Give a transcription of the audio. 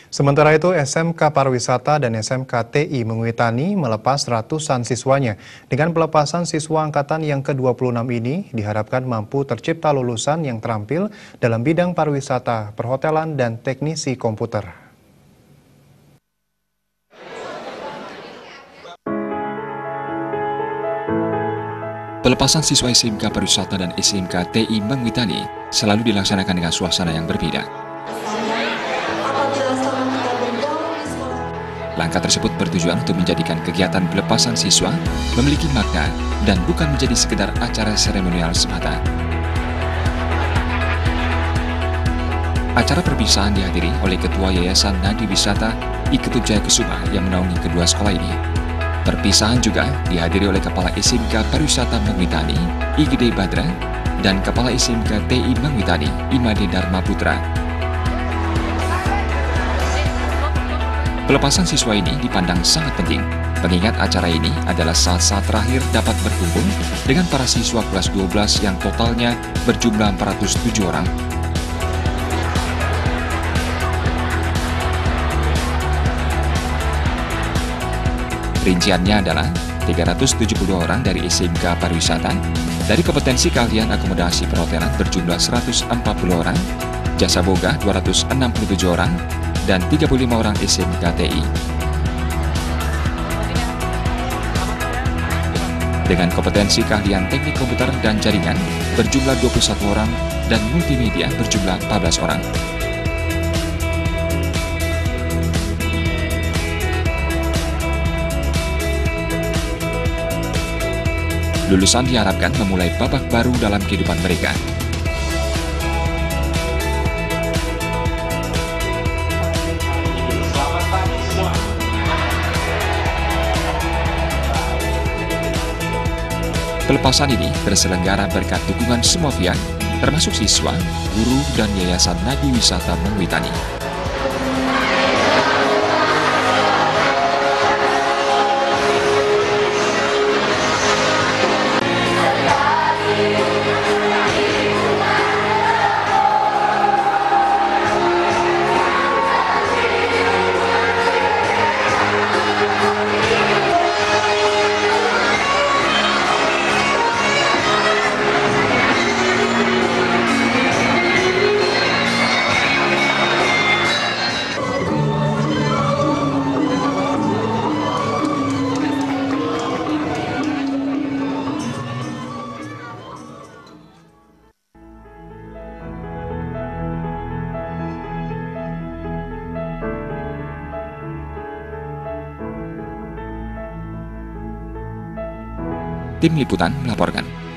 Sementara itu, SMK Pariwisata dan SMK TI Mengwitani melepas ratusan siswanya. Dengan pelepasan siswa angkatan yang ke-26 ini, diharapkan mampu tercipta lulusan yang terampil dalam bidang pariwisata, perhotelan, dan teknisi komputer. Pelepasan siswa SMK Pariwisata dan SMK TI Mengwitani selalu dilaksanakan dengan suasana yang berbeda. Langkah tersebut bertujuan untuk menjadikan kegiatan pelepasan siswa memiliki makna dan bukan menjadi sekedar acara seremonial semata. Acara perpisahan dihadiri oleh Ketua Yayasan Nadi Wisata I Ketut Jaya Kusuma yang menaungi kedua sekolah ini. Perpisahan juga dihadiri oleh Kepala SMK Pariwisata Mengwitani I Gede Badra dan Kepala SMK TI Mengwitani Imade Dharma Putra. Pelepasan siswa ini dipandang sangat penting, mengingat acara ini adalah saat-saat terakhir dapat berkumpul dengan para siswa kelas 12 yang totalnya berjumlah 407 orang. Rinciannya adalah 372 orang dari SMK Pariwisata, dari kompetensi keahlian akomodasi perhotelan berjumlah 140 orang, jasa boga 267 orang, dan 35 orang SMK TI. Dengan kompetensi keahlian teknik komputer dan jaringan berjumlah 21 orang dan multimedia berjumlah 14 orang. Lulusan diharapkan memulai babak baru dalam kehidupan mereka. Pelepasan ini terselenggara berkat dukungan semua pihak, termasuk siswa, guru, dan Yayasan Nadi Wisata Mengwitani. Tim Liputan melaporkan.